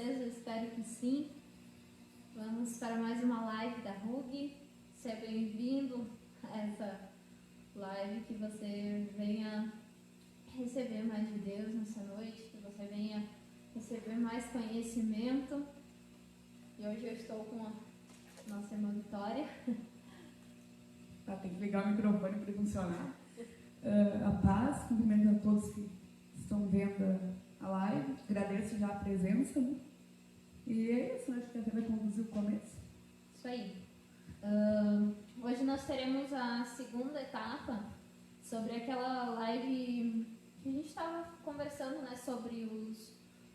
vocês? Eu espero que sim. Vamos para mais uma live da RUG. Seja bem-vindo a essa live, que você venha receber mais de Deus nessa noite, que você venha receber mais conhecimento. E hoje eu estou com a nossa irmã Vitória. Tem que ligar o microfone para funcionar. A paz, cumprimento a todos que estão vendo a live, agradeço já a presença, né? E é isso, acho que até vai conduzir o começo. Isso aí. Hoje nós teremos a segunda etapa sobre aquela live que a gente estava conversando, né, sobre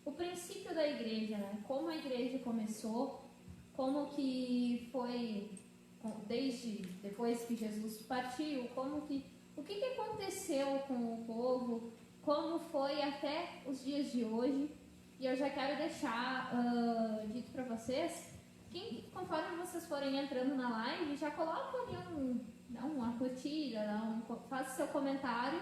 o princípio da igreja, né? Como a igreja começou, como que foi desde depois que Jesus partiu, o que aconteceu com o povo, como foi até os dias de hoje. E eu já quero deixar dito para vocês, conforme vocês forem entrando na live, já coloca ali uma curtida, faça seu comentário,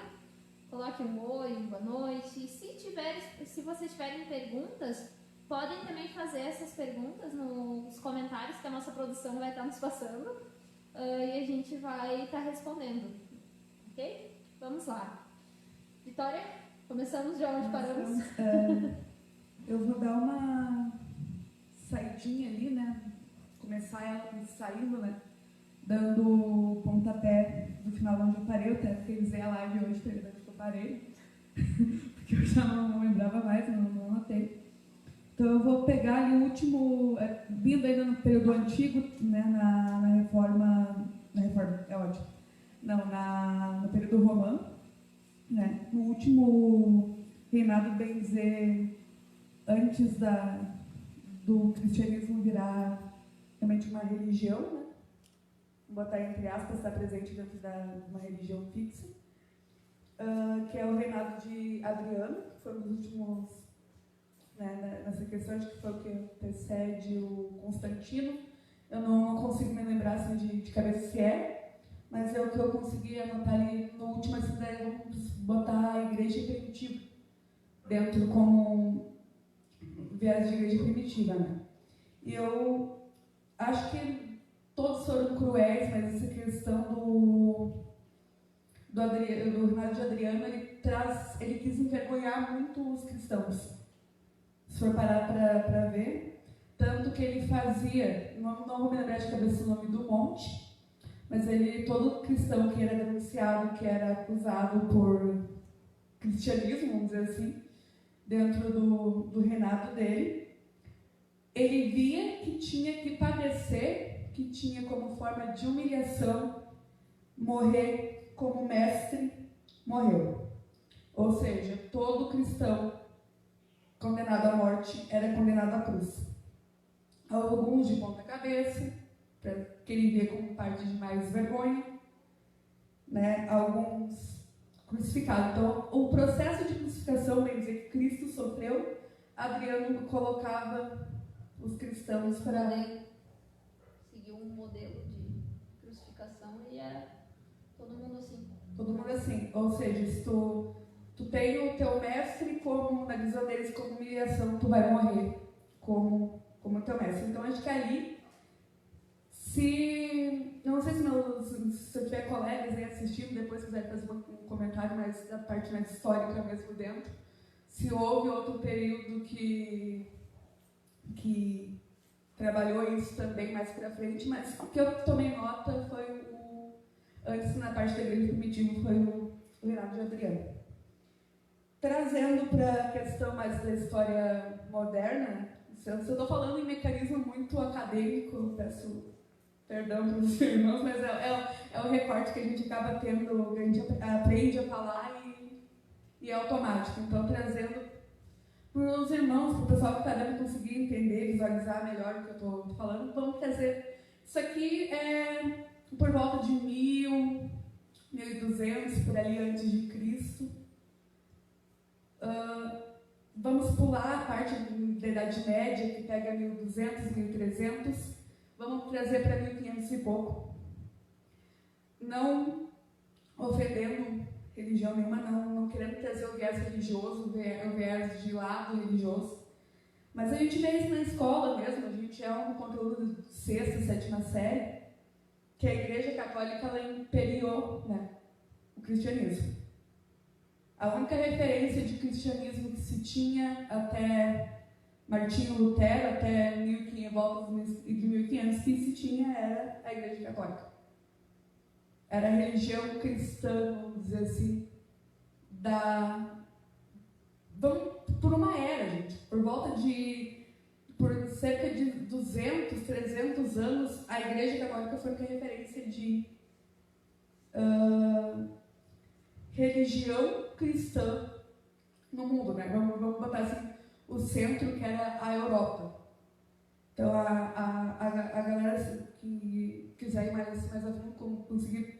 coloque um oi, boa noite. E se vocês tiverem perguntas, podem também fazer essas perguntas nos comentários que a nossa produção vai estar nos passando, e a gente vai estar respondendo. Ok? Vamos lá. Vitória, começamos de onde paramos? Eu vou dar uma saidinha ali, né? Começar ela saindo, né? Dando o pontapé do final onde eu parei. Eu até fiz a live hoje para ver onde eu parei, porque eu já não lembrava mais, não anotei. Então eu vou pegar ali o último, vindo ainda no período antigo, né? Na reforma, é ótimo. Não, no período romano, né? No último reinado, bem dizer, antes do cristianismo virar realmente uma religião, né? Vou botar entre aspas, está presente dentro de uma religião fixa, que é o reinado de Adriano, que foi um dos últimos, né, nessa questão, acho que foi o que antecede o Constantino. Eu não consigo me lembrar assim, de cabeça se é, mas é o que eu consegui anotar ali no último, assim, daí vamos botar a igreja primitiva dentro como viés de igreja primitiva, né? E eu acho que todos foram cruéis, mas essa questão do reinado de Adriano, ele quis envergonhar muito os cristãos. Se for parar para ver, tanto que ele fazia, não vou me lembrar de cabeça o nome do monte, mas todo cristão que era denunciado, que era acusado por cristianismo, vamos dizer assim, dentro do reinado dele, ele via que tinha que padecer, que tinha como forma de humilhação morrer como mestre morreu. Ou seja, todo cristão condenado à morte era condenado à cruz. Alguns de ponta cabeça, que ele via como parte de mais vergonha, né? Alguns crucificados. Então, o processo de crucificação, bem dizer, que Cristo sofreu, Adriano colocava os cristãos para seguir um modelo de crucificação e era todo mundo assim. Todo mundo assim. Ou seja, se tu tem o teu mestre como, na visão deles, como humilhação, tu vai morrer como teu mestre. Então, acho que ali, não sei se eu tiver colegas aí assistindo, depois quiser fazer um comentário mais da parte mais histórica mesmo dentro, se houve outro período que trabalhou isso também mais para frente, mas o que eu tomei nota foi antes, na parte da igreja primitiva, foi o reinado de Adriano. Trazendo para a questão mais da história moderna, se eu estou falando em mecanismo muito acadêmico, peço perdão para os irmãos, mas é o recorte que a gente acaba tendo, que a gente aprende a falar e é automático. Então, trazendo para os irmãos, para o pessoal que está dando conseguir entender, visualizar melhor o que eu estou falando, vamos trazer. Isso aqui é por volta de 1200, por ali antes de Cristo. Vamos pular a parte da Idade Média, que pega 1200, 1300. Vamos trazer para 1500 e pouco. Não ofendendo religião nenhuma, não querendo trazer o viés religioso, o viés de lado religioso, Mas a gente vê isso na escola mesmo, a gente é um conteúdo de sexta, sétima série, que a Igreja Católica ela imperiou, né, o cristianismo. A única referência de cristianismo que se tinha até Martinho Lutero, até 1500, volta de 1500, que se tinha era a Igreja Católica. Era a religião cristã, vamos dizer assim, por uma era, gente. Por cerca de 200, 300 anos, a Igreja Católica foi a referência de religião cristã no mundo, né? Vamos botar assim, o centro que era a Europa. Então, a galera que quiser ir mais a fundo, conseguir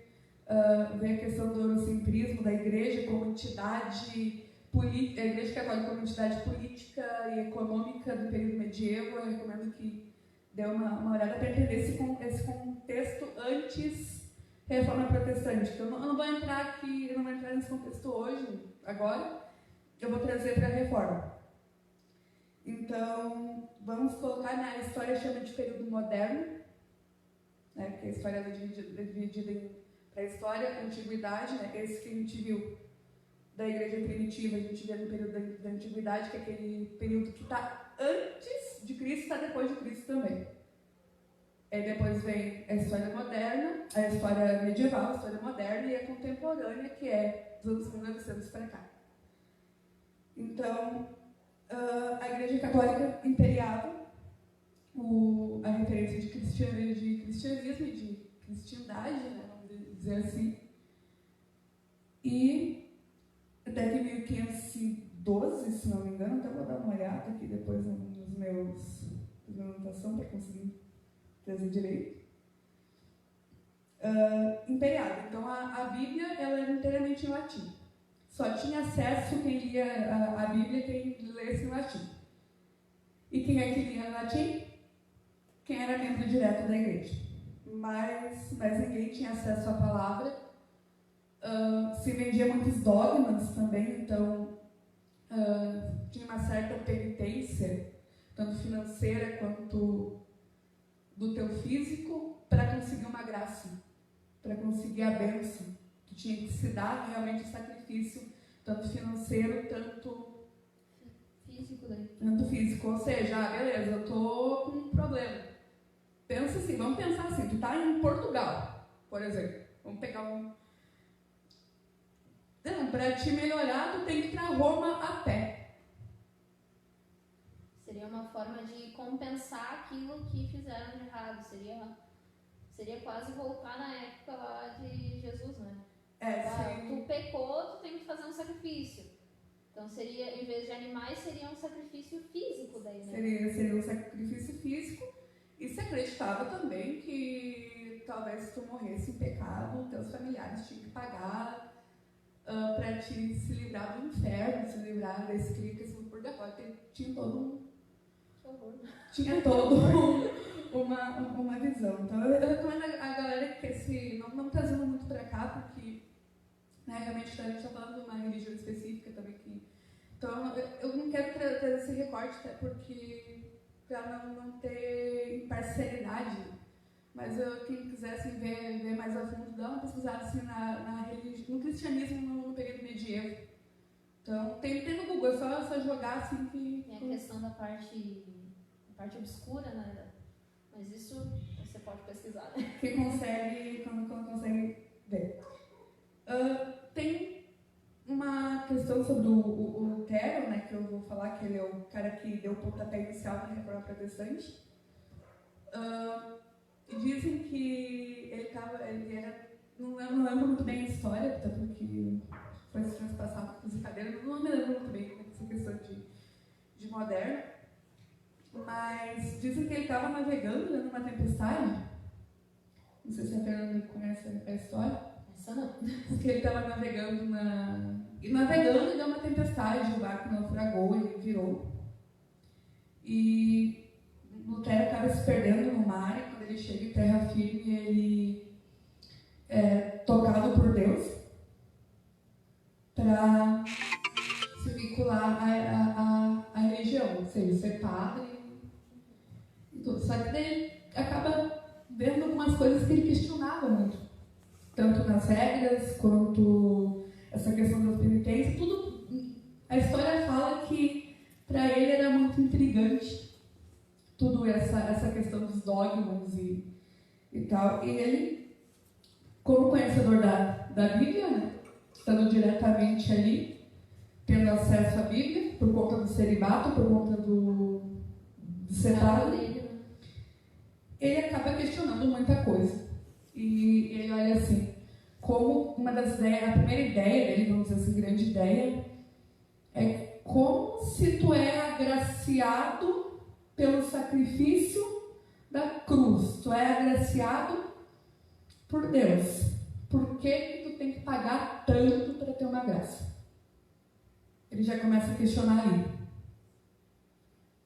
ver a questão do eurocentrismo da Igreja como entidade política, a Igreja Católica como entidade política e econômica do período medieval, eu recomendo que dê uma olhada para entender esse contexto antes Reforma Protestante. Eu não vou entrar aqui, eu não vou entrar nesse contexto hoje, agora, eu vou trazer para a Reforma. Então, vamos colocar na história, chama de período moderno, né, porque a história é dividida em pré-história, antiguidade, né, esse que a gente viu da Igreja Primitiva, a gente vê no período da Antiguidade, que é aquele período que está antes de Cristo e está depois de Cristo também. Aí depois vem a história moderna, a história medieval, a história moderna e a contemporânea, que é dos anos 1900 para cá. Então, a Igreja Católica imperiava a referência de cristianismo e de cristandade, né, vamos dizer assim, e até que 1512, se não me engano, até vou dar uma olhada aqui depois nos meus anotações para conseguir trazer direito. Imperiado. Então, a Bíblia ela era inteiramente em latim. Só tinha acesso quem lia a Bíblia, quem lesse em latim. E quem é que lia em latim? Quem era membro direto da igreja. Mas ninguém tinha acesso à palavra. Se vendia muitos dogmas também, então tinha uma certa penitência, tanto financeira quanto do teu físico, para conseguir uma graça, para conseguir a bênção. Tu tinha que se dar realmente o sacrifício, tanto financeiro, tanto físico daí. Tanto físico, ou seja, beleza, eu tô com um problema. Pensa assim, vamos pensar assim, tu tá em Portugal, por exemplo, vamos pegar para te melhorar, tu tem que ir para Roma a pé. Seria uma forma de compensar aquilo que fizeram de errado. Seria quase voltar na época lá de Jesus, né? Tu pecou, tu tem que fazer um sacrifício. Então seria, em vez de animais, seria um sacrifício físico daí, né? Seria um sacrifício físico. E se acreditava também que talvez se tu morresse em pecado, teus familiares tinham que pagar para te se livrar do inferno, se livrar desse questão do purgatório. Tinha todo uma visão. Então eu recomendo a galera que não trazendo muito para cá, porque né, realmente a gente está falando de uma religião específica também. Então eu não quero trazer esse recorte, até porque para não ter imparcialidade. Mas quem quiser assim, ver mais a fundo, dá uma pesquisada assim, na religião, no cristianismo no período medieval. Então, tem no Google, é só jogar assim que... Tem a questão da parte obscura, né? Mas isso você pode pesquisar, né? Quem consegue ver. Tem uma questão sobre o Lutero, né, que eu vou falar que ele é o cara que deu o pontapé inicial na Reforma Protestante. Dizem que ele era... Não lembro muito bem a história, até porque foi transpassado por cadeira, não me lembro muito bem essa questão de moderno. Mas dizem que ele estava navegando numa tempestade. Não sei se a Fernanda conhece a história. Essa não. Porque ele estava navegando e deu uma tempestade, o barco naufragou, ele virou. E Lutero acaba se perdendo no mar, e quando ele chega em terra firme, ele é tocado por Deus para se vincular à religião, ou seja, ser padre. Só que daí ele acaba vendo algumas coisas que ele questionava muito. Tanto nas regras, quanto essa questão das penitências, tudo. A história fala que para ele era muito intrigante tudo essa questão dos dogmas e tal. E ele, como conhecedor da Bíblia, né, estando diretamente ali, tendo acesso à Bíblia, por conta do celibato, por conta do separo, ele acaba questionando muita coisa. E ele olha assim, como uma das ideias, a primeira ideia dele, vamos dizer assim, grande ideia, é como se tu é agraciado pelo sacrifício da cruz. Tu é agraciado por Deus. Por que tu tem que pagar tanto para ter uma graça? Ele já começa a questionar ali.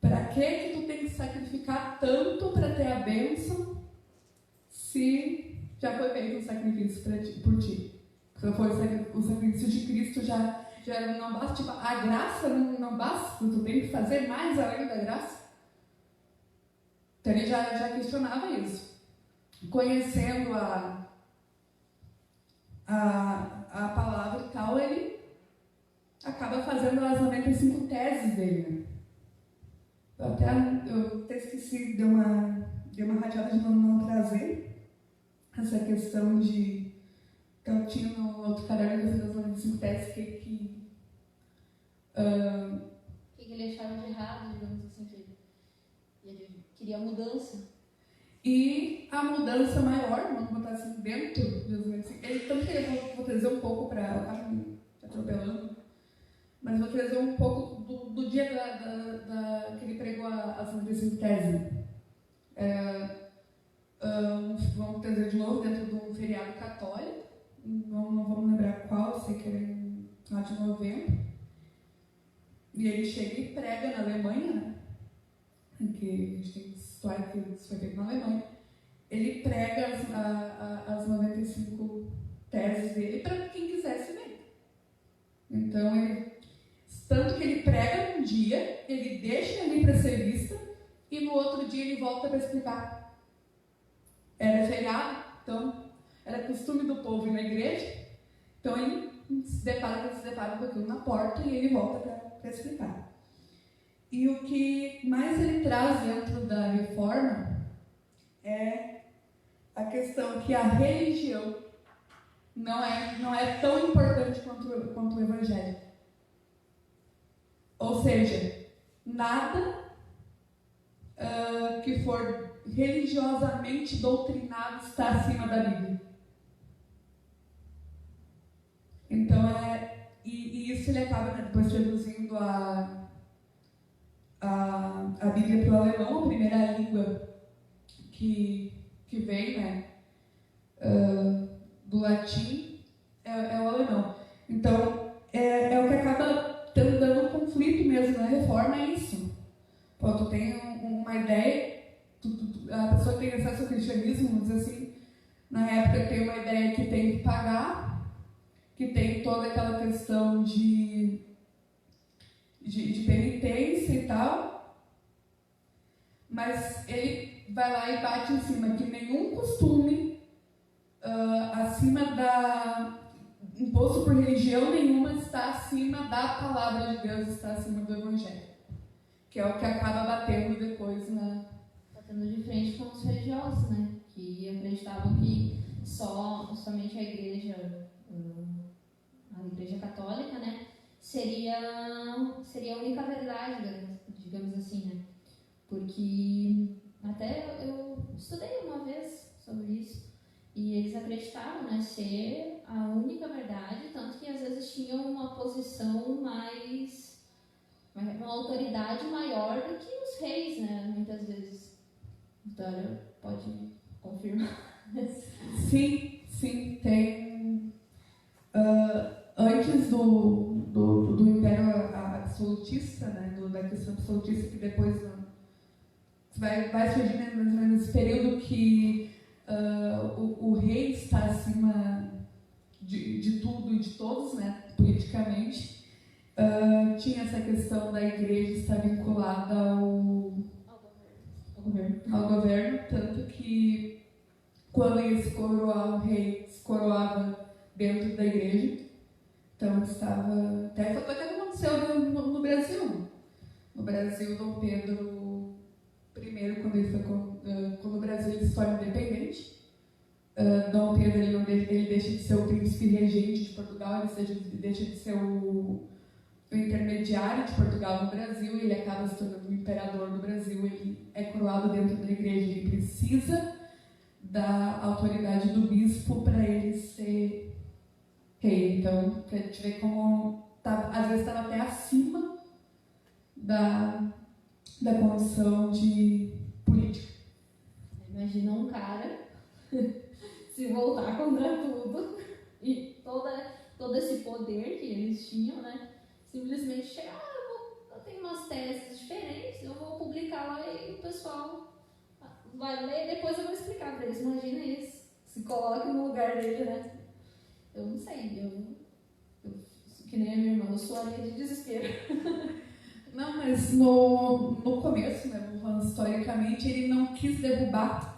Para que tu tem que sacrificar tanto para ter a bênção se já foi feito um sacrifício por ti? Se foi o sacrifício de Cristo, já não basta, tipo, a graça não basta, tu tem que fazer mais além da graça. Então ele já questionava isso. Conhecendo a palavra e tal, ele acaba fazendo as 95 teses dele. Eu até esqueci, deu uma radiada de não trazer essa questão de que eu tinha no outro caderno das 95 teses que ele achava de errado, digamos assim, que ele queria mudança. E a mudança maior, vamos botar assim, dentro dos 95. Tanto que eu vou trazer um pouco para. Eu acabo me atropelando, mas vou trazer um pouco do dia que ele pregou as 95 teses. Vamos trazer de novo dentro de um feriado católico, não vamos lembrar qual, sei que era em final de novembro. E ele chega e prega na Alemanha, né? Que a gente tem história que isso foi feito na Alemanha. Ele prega as 95 teses dele para quem quisesse ver. Então, tanto que ele prega um dia, ele deixa ali para ser vista, e no outro dia ele volta para explicar. Era feriado, então era costume do povo ir na igreja, então ele se depara com aquilo na porta e ele volta para explicar. E o que mais ele traz dentro da reforma é a questão que a religião não é tão importante quanto o evangelho. Ou seja, nada que for religiosamente doutrinado está acima da Bíblia. Então, e isso ele acaba, né, depois traduzindo a Bíblia para o alemão, a primeira língua que vem, né, do latim, é o alemão. Então, é o que acaba dando um conflito mesmo na reforma, é isso. Pô, tu tem uma ideia, a pessoa que tem acesso ao cristianismo, vamos dizer assim, na época tem uma ideia que tem que pagar, que tem toda aquela questão de penitência e tal, mas ele vai lá e bate em cima que nenhum costume imposto por religião nenhuma está acima da palavra de Deus, está acima do evangelho, que é o que acaba batendo depois batendo de frente com os religiosos, né, que acreditavam que somente a igreja católica, né, seria a única verdade, digamos assim, né? Porque até eu estudei uma vez sobre isso e eles acreditavam, né, ser a única verdade, tanto que às vezes tinham uma posição uma autoridade maior do que os reis, né, muitas vezes. Vitória pode confirmar. Sim, tem. Antes do Império Absolutista, né, da questão absolutista, que depois vai surgir, né, mais ou menos nesse período que o rei está acima de tudo e de todos, né, politicamente. Tinha essa questão da igreja estar vinculada ao ao governo, tanto que quando ia se coroar o rei, se coroava dentro da igreja. Então estava... Até foi o que aconteceu no Brasil. No Brasil, Dom Pedro I, quando o Brasil se torna independente, Dom Pedro ele deixa de ser o príncipe regente de Portugal, ele deixa de ser o intermediário de Portugal no Brasil, e ele acaba se tornando o imperador do Brasil. Ele é coroado dentro da igreja, ele precisa da autoridade do bispo para ele ser rei. Então, para a gente ver como às vezes estava até acima da condição de política. Imagina um cara se voltar contra tudo e todo esse poder que eles tinham, né? Simplesmente chegar, eu tenho umas teses diferentes, eu vou publicar lá e o pessoal vai ler, depois eu vou explicar para eles. Imagina isso, se coloque no lugar dele, né? Eu não sei, eu que nem a minha irmã, eu suaria de desespero. Não, mas no começo, né, historicamente, ele não quis derrubar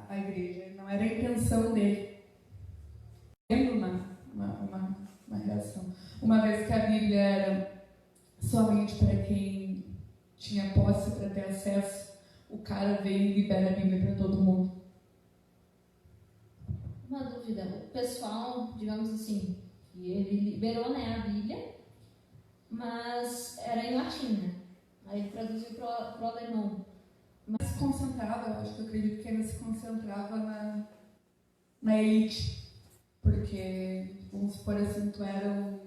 a igreja, não era a intenção dele. Tendo uma reação. Uma vez que a Bíblia era somente para quem tinha posse, para ter acesso, o cara veio e libera a Bíblia para todo mundo. Uma dúvida, o pessoal, digamos assim, ele liberou, né, a Bíblia, mas era em latim, né? Aí ele traduziu para o alemão. Mas se concentrava, eu acredito que ele se concentrava na elite, porque, vamos supor assim, tu era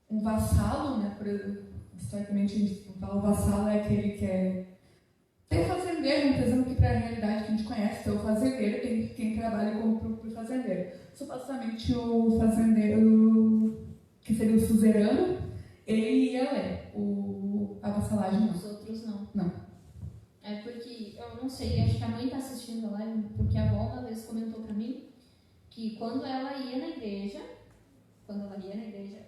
um vassalo, né? Historicamente a gente fala, o vassalo é aquele que é... Tem fazendeiro, não trazendo aqui para a realidade que a gente conhece, tem o fazendeiro, tem quem trabalha como próprio fazendeiro. Supostamente o fazendeiro, que seria o suzerano, ele ia ler, a vassalagem não. Os outros não. Não. É porque, eu não sei, acho que a mãe está assistindo a live, porque a avó uma vez comentou para mim que quando ela ia na igreja,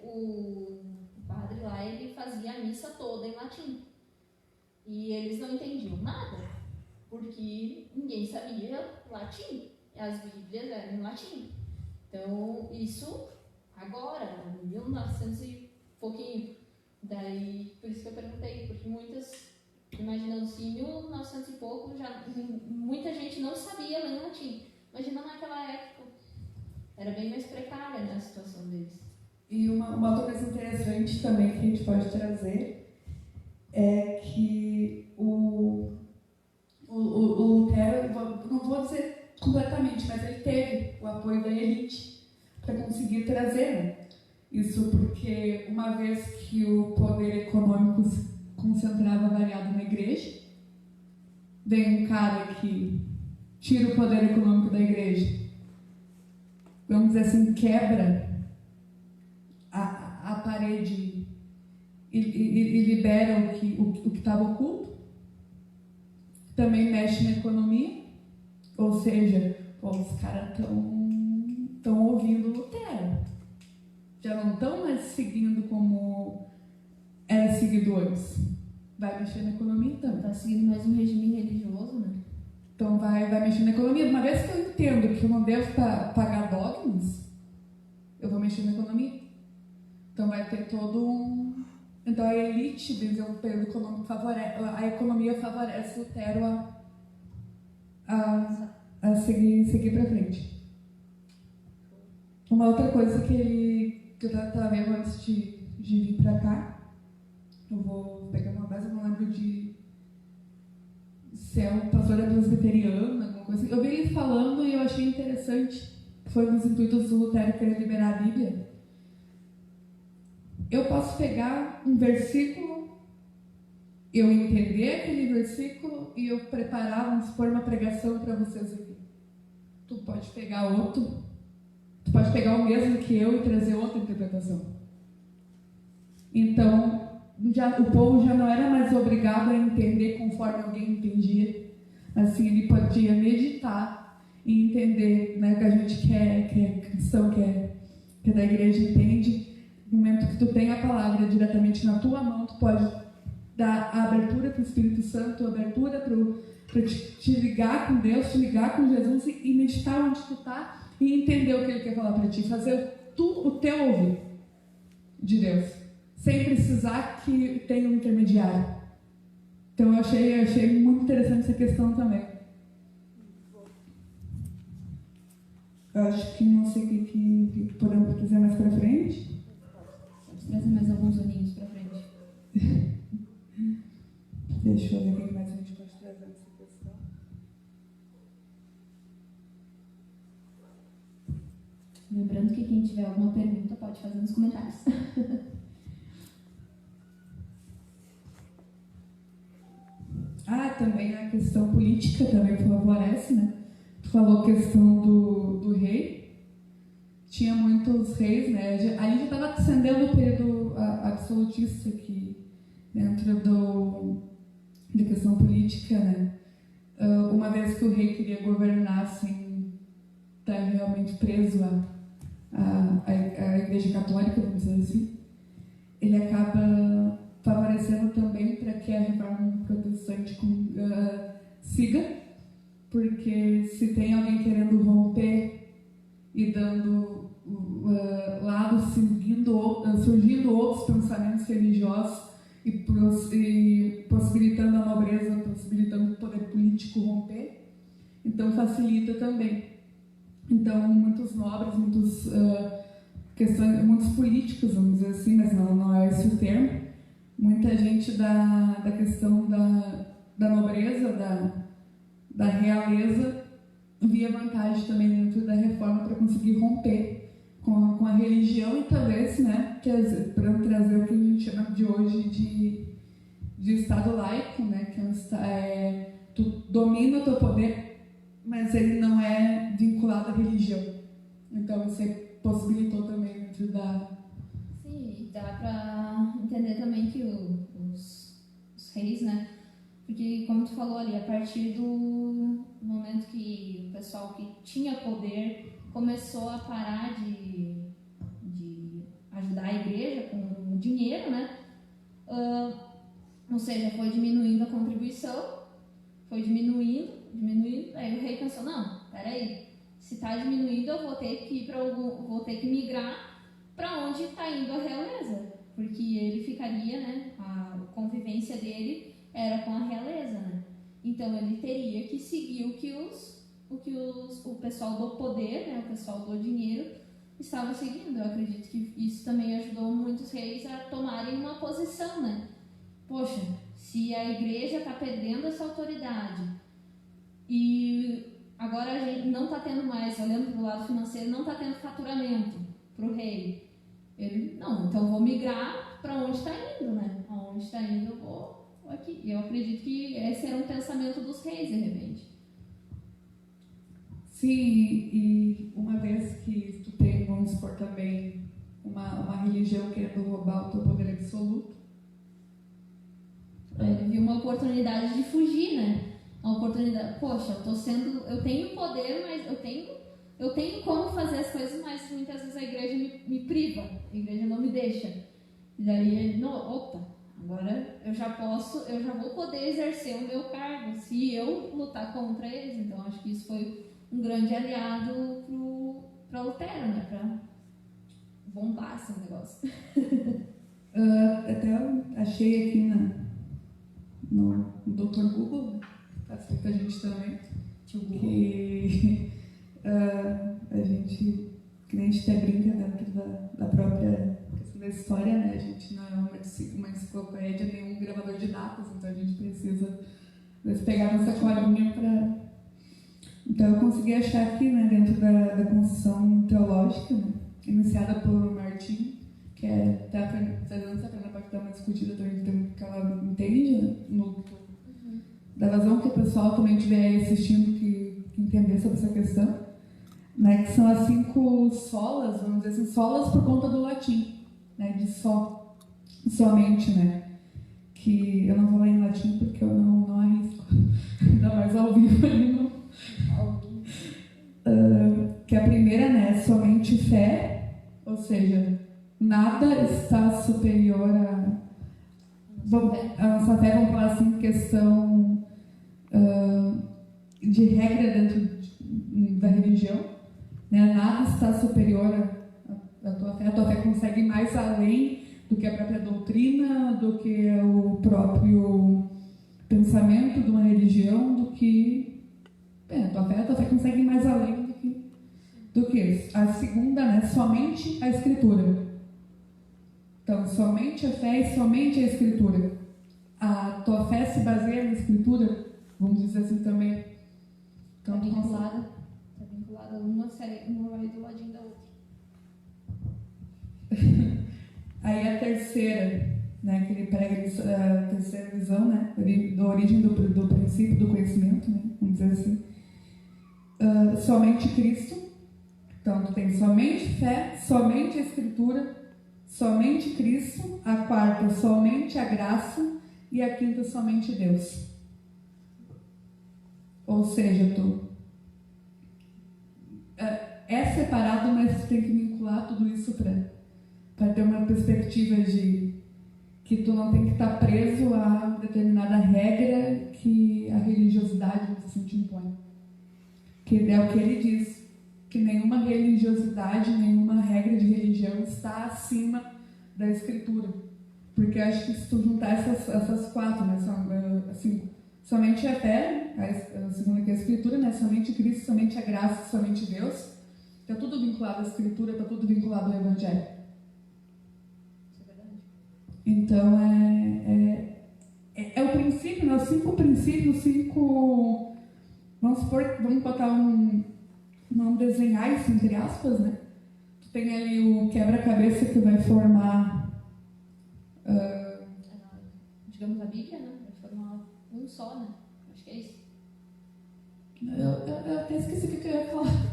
o padre lá, ele fazia a missa toda em latim. E eles não entendiam nada, porque ninguém sabia latim. As Bíblias eram em latim. Então, isso agora, em 1900 e pouquinho. Daí, por isso que eu perguntei, porque muitas, imaginando assim, em 1900 e pouco, já muita gente não sabia ler latim. Imagina naquela época, era bem mais precária, né, a situação deles. E uma outra coisa interessante também que a gente pode trazer é que o Lutero, não vou dizer completamente, mas ele teve o apoio da elite para conseguir trazer, né? Isso porque uma vez que o poder econômico se concentrava variado na igreja, vem um cara que tira o poder econômico da igreja, vamos dizer assim, quebra a parede e libera o que estava oculto, também mexe na economia, ou seja, os caras estão ouvindo Lutero, já não estão mais seguindo como era seguido antes, vai mexer na economia então. Está seguindo mais um regime religioso, né? Então vai mexer na economia. Uma vez que eu entendo que eu não devo pagar dogmas, eu vou mexer na economia. Então vai ter todo um... Então a elite, dizer, o período econômico favorece, a economia favorece o Lutero a seguir para frente. Uma outra coisa que eu estava vendo antes de vir para cá, eu vou pegar uma base, eu não lembro se é um pastor presbiteriano, alguma coisa assim. Eu vi ele falando e eu achei interessante, foi um dos intuitos do Lutero querer liberar a Bíblia. Eu posso pegar um versículo, eu entender aquele versículo e eu preparar, vamos supor, uma pregação para vocês aqui. Tu pode pegar outro, tu pode pegar o mesmo que eu e trazer outra interpretação. Então, o povo já não era mais obrigado a entender conforme alguém entendia. Assim, ele podia meditar e entender, né, que a gente que é cristão, que é da igreja entende. No momento que tu tem a palavra diretamente na tua mão, tu pode dar a abertura para o Espírito Santo, a abertura para te ligar com Deus, te ligar com Jesus e meditar onde tu está e entender o que Ele quer falar para ti, fazer o teu ouvir de Deus, sem precisar que tenha um intermediário. Então eu achei muito interessante essa questão também. Eu acho que não sei o que podemos trazer mais para frente. Vamos trazer mais alguns aninhos para frente. Deixa eu ver o que mais a gente pode trazer nessa questão. Lembrando que quem tiver alguma pergunta pode fazer nos comentários. Também a questão política também favorece, né? Tu falou a questão do rei. Tinha muitos reis, né? Ali já estava ascendendo o período absolutista aqui, dentro da questão política, né? Uma vez que o rei queria governar sem estar realmente preso à Igreja Católica, vamos dizer assim, ele acaba favorecendo também para que a reforma protestante siga, porque se tem alguém querendo romper e dando surgindo outros pensamentos religiosos e possibilitando a nobreza, possibilitando o poder político romper, então facilita também. Então, muitos nobres, muitos políticos, vamos dizer assim, mas não é esse o termo, muita gente da questão da nobreza, da realeza, via vantagem também dentro da reforma para conseguir romper com a religião e talvez, né, para trazer o que a gente chama de hoje de Estado laico, né, que tu domina o teu poder, mas ele não é vinculado à religião. Então, você possibilitou também dentro da... Sim, dá para entender também que os reis, né, porque, como tu falou ali, a partir do momento que o pessoal que tinha poder começou a parar de ajudar a igreja com dinheiro, né? Ou seja, foi diminuindo a contribuição, foi diminuindo, aí o rei pensou, não, peraí, se está diminuindo eu vou ter que migrar para onde está indo a realeza, porque ele ficaria, né, a convivência dele era com a realeza, né? Então ele teria que seguir o que o pessoal do poder, né, o pessoal do dinheiro estava seguindo. Eu acredito que isso também ajudou muitos reis a tomarem uma posição, né? Poxa, se a igreja está perdendo essa autoridade e agora a gente não está tendo mais, olhando para o lado financeiro, não está tendo faturamento para o rei. Ele, não, então eu vou migrar para onde está indo, né? Aonde está indo eu vou aqui. Eu acredito que esse era um pensamento dos reis, de repente. Sim, e uma vez que tu tem, vamos supor também, uma religião querendo roubar o teu poder absoluto. Ele viu uma oportunidade de fugir, né? Uma oportunidade, poxa, eu tenho poder, mas eu tenho como fazer as coisas, mas muitas vezes a igreja me priva, a igreja não me deixa. E daí ele, agora eu já vou poder exercer o meu cargo se eu lutar contra eles. Então acho que isso foi um grande aliado para Lutero, né? Para bombar esse negócio. Até achei aqui no Dr. Google, facilita a gente também, que a gente até brinca dentro da própria questão da história, né? A gente não é uma enciclopédia nem um gravador de datas, então a gente precisa pegar nossa colinha para... Então eu consegui achar aqui, né, dentro da construção teológica, né, iniciada por Martin, que até a Fernanda pode dar uma discutida também, porque ela entende, né, da razão que o pessoal também estiver aí assistindo que entender sobre essa questão, né, que são as 5 solas, vamos dizer assim, solas por conta do latim, né, de somente, né, que eu não vou ler em latim porque eu não arrisco, ainda mais ao vivo ali não. Que a primeira, né, é somente fé, ou seja, nada está superior A nossa fé, vamos falar assim, questão de regra dentro da religião, né? Nada está superior à tua fé. A tua fé consegue ir mais além do que a própria doutrina, do que o próprio pensamento de uma religião, do que a tua fé consegue ir mais além do que isso. A segunda, né? Somente a Escritura. Então, somente a fé e somente a Escritura. A tua fé se baseia na Escritura, vamos dizer assim também. Está vinculada, uma vai do ladinho da outra. Aí a terceira, né, que ele prega a terceira visão, né, da origem do princípio do conhecimento, né, vamos dizer assim. Somente Cristo. Então, tu tem somente fé, somente a Escritura, somente Cristo. A quarta, somente a graça. E a quinta, somente Deus. Ou seja, é separado, mas tu tem que vincular tudo isso para ter uma perspectiva de que tu não tem que estar preso a determinada regra que a religiosidade assim te impõe. Que é o que ele diz, que nenhuma religiosidade, nenhuma regra de religião está acima da Escritura. Porque acho que se tu juntar essas quatro, né, assim, somente a fé, a segunda que é a Escritura, né, somente Cristo, somente a graça, somente Deus, está tudo vinculado à Escritura, está tudo vinculado ao Evangelho. Isso é verdade. Então, é o princípio, né, os 5 princípios, vamos botar vamos desenhar isso entre aspas, né? Tu tem ali o quebra-cabeça que vai formar digamos a Bíblia, né? Vai formar um só, né? Acho que é isso. Eu até esqueci o que eu ia falar.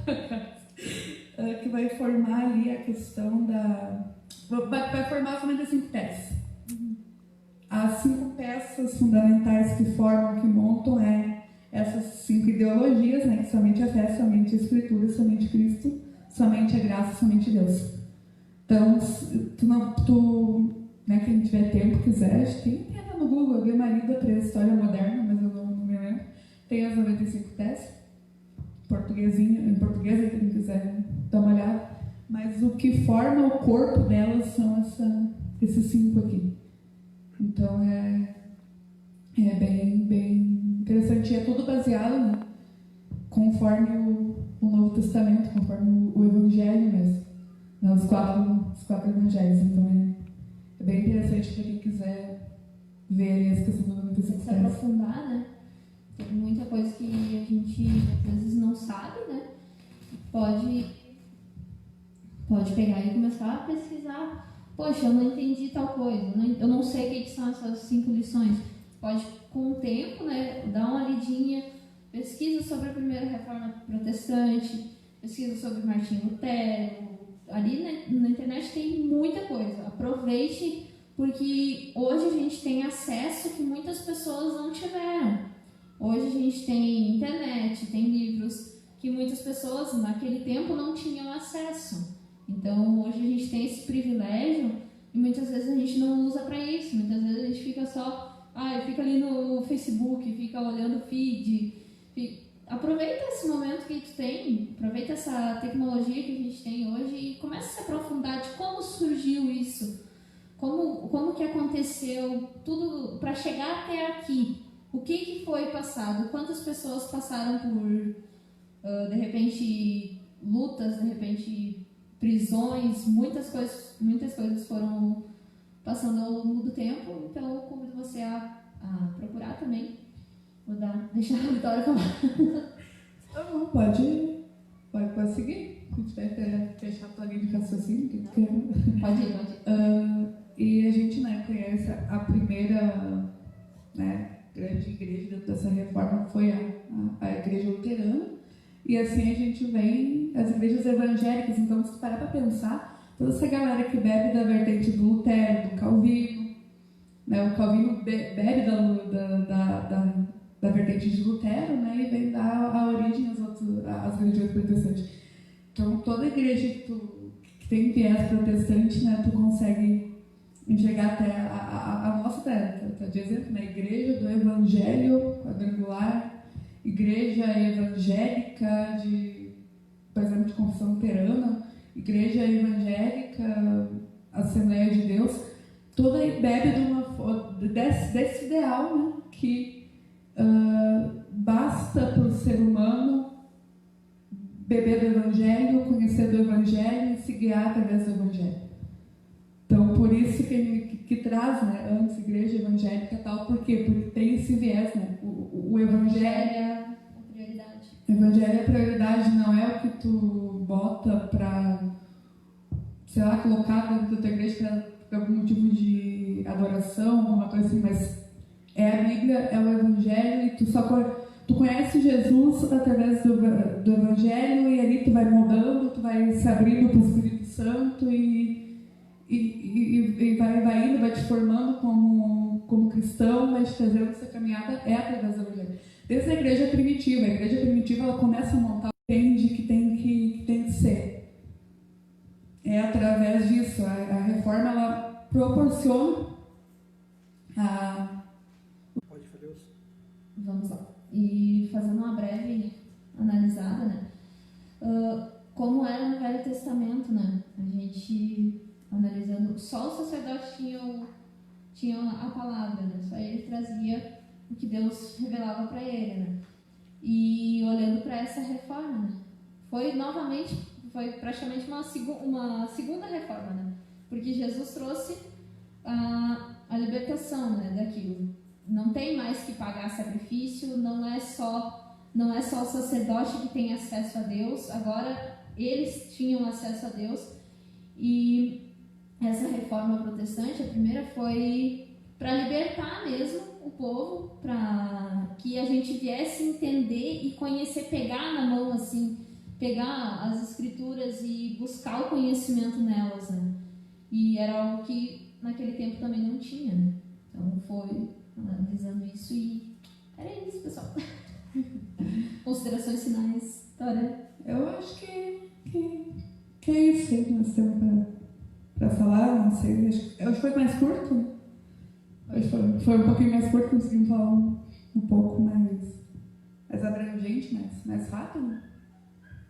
Que vai formar ali a questão da... Vai formar somente as 5 peças. As 5 peças fundamentais que formam, que montam essas 5 ideologias, né? Que somente a fé, somente a Escritura, somente Cristo, somente a graça, somente Deus. Então, né, quem tiver tempo, quiser, acho que tem no Google, Ave Maria Pré-História Moderna, mas eu não me lembro. Tem as 95 teses, em português, quem quiser dar uma olhada. Mas o que forma o corpo delas são esses 5 aqui. Então é bem interessante. E é tudo baseado, né, conforme o Novo Testamento, conforme o Evangelho mesmo. Né, os quatro Evangelhos. Então é bem interessante para quem quiser ver as questões do 95 se aprofundar, né? Tem muita coisa que a gente às vezes não sabe, né? Pode pegar e começar a pesquisar. Poxa, eu não entendi tal coisa, eu não sei o que são essas 5 lições. Pode, com o tempo, né, dar uma lidinha, pesquisa sobre a primeira reforma protestante, pesquisa sobre Martinho Lutero. Ali na internet tem muita coisa. Aproveite, porque hoje a gente tem acesso que muitas pessoas não tiveram. Hoje a gente tem internet, tem livros que muitas pessoas naquele tempo não tinham acesso. Então hoje a gente tem esse privilégio e muitas vezes a gente não usa para isso. Muitas vezes a gente fica fica ali no Facebook, fica olhando feed. Aproveita esse momento que tu tem, aproveita essa tecnologia que a gente tem hoje e começa a se aprofundar de como surgiu isso, como que aconteceu, tudo para chegar até aqui. O que foi passado, quantas pessoas passaram por, de repente, lutas, de repente, prisões, muitas coisas foram passando ao longo do tempo. Então, eu convido você a procurar também. Vou deixar a Vitória falar. Não, pode seguir. Se tiver que fechar a tua linha de raciocínio. Pode ir. E a gente, né, conhece a primeira, né, grande igreja dentro dessa reforma, que foi a igreja luterana. E assim a gente vem as igrejas evangélicas. Então, se tu parar para pensar, toda essa galera que bebe da vertente do Lutero, do Calvino, né, o Calvino bebe da vertente de Lutero, né, e vem dar a origem às religiões protestantes. Então, toda igreja que tem viés protestante, né, tu consegue enxergar até a nossa, tá de exemplo, na igreja do Evangelho Quadrangular, igreja evangélica por exemplo, de confissão luterana, igreja evangélica, Assembleia de Deus, toda aí bebe desse ideal, né, que basta para o ser humano beber do Evangelho, conhecer do Evangelho e se guiar através do Evangelho. Então, por isso que traz, né, antes igreja evangélica e tal, por quê? Porque tem esse viés, né? O Evangelho é a prioridade. O Evangelho é a prioridade, não é o que tu bota para, sei lá, colocar dentro da tua igreja por algum motivo de adoração, alguma coisa assim, mas é a Bíblia, é o Evangelho, e tu conhece Jesus através do Evangelho, e ali tu vai mudando, tu vai se abrindo para o Espírito Santo e vai indo, vai te formando como cristão, vai te trazendo essa caminhada, é através do Evangelho. Desde a igreja primitiva ela começa a montar, entende que tem que ser. É através disso, a reforma ela proporciona Pode fazer isso. Vamos lá. E fazendo uma breve analisada, né? Como era no Velho Testamento, né? A gente analisando, só o sacerdote tinha a palavra, né? Só ele trazia o que Deus revelava para ele, né? E olhando para essa reforma, né? Foi praticamente uma segunda reforma, né? Porque Jesus trouxe a libertação, né, daquilo. Não tem mais que pagar sacrifício, não é só o sacerdote que tem acesso a Deus, agora eles tinham acesso a Deus. E essa reforma protestante, a primeira, foi para libertar mesmo o povo, para que a gente viesse entender e conhecer, pegar na mão, assim, pegar as escrituras e buscar o conhecimento nelas, né? E era algo que naquele tempo também não tinha, né? Então foi analisando isso e era isso, pessoal. Considerações finais, Tora? Eu acho que é isso que nós temos para falar, não sei. Acho que foi mais curto, né? Acho que foi um pouquinho mais curto, conseguimos falar um pouco mais abrangente, mais rápido.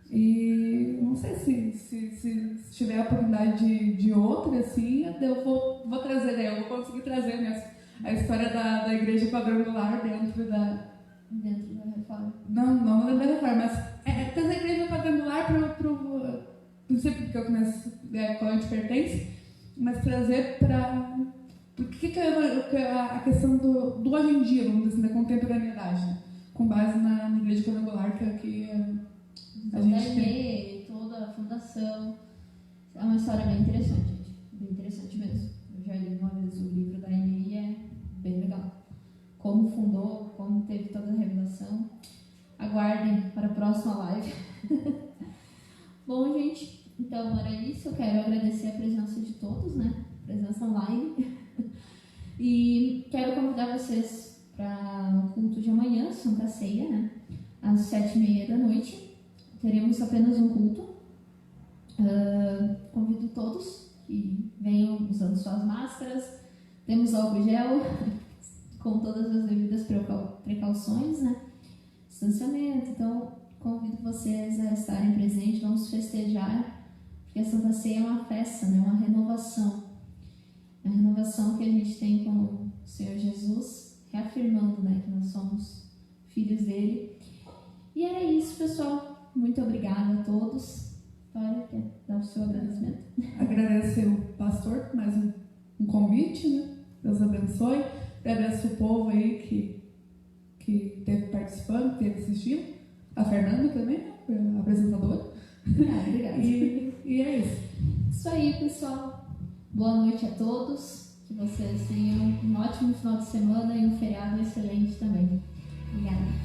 E não sei se tiver a oportunidade de outra, assim, eu vou trazer, né? Eu vou conseguir trazer mesmo a história da igreja quadrangular dentro da reforma. Não dentro da reforma, mas trazer a igreja quadrangular não sei porque eu começo, qual a gente pertence, mas trazer para. Por que a questão do hoje em dia, vamos dizer assim, da contemporaneidade, né? Com base na igreja quadrangular, que a gente tem. Toda a fundação. É uma história bem interessante, gente. Bem interessante mesmo. Eu já li uma vez o livro da Amy e é bem legal. Como fundou, como teve toda a revelação. Aguardem para a próxima live. Bom, gente, então era isso. Eu quero agradecer a presença de todos, né? Presença online. E quero convidar vocês para o culto de amanhã, Santa Ceia, né? Às 7h30 da noite. Teremos apenas um culto. Convido todos que venham usando suas máscaras. Temos álcool gel, com todas as devidas precauções, né? Distanciamento. Então, convido vocês a estarem presentes. Vamos festejar, porque a Santa Ceia é uma festa, né? Uma renovação. A renovação que a gente tem com o Senhor Jesus, reafirmando, né, que nós somos filhos dele. E era isso, pessoal. Muito obrigada a todos. Vitória, quer dar o seu agradecimento? Agradecer o pastor por mais um convite, né? Deus abençoe. Agradeço o povo aí que esteve participando, que esteve assistindo. A Fernanda também, né? A apresentadora. Obrigada. E é isso. Isso aí, pessoal. Boa noite a todos. Que vocês tenham um ótimo final de semana e um feriado excelente também. Obrigada.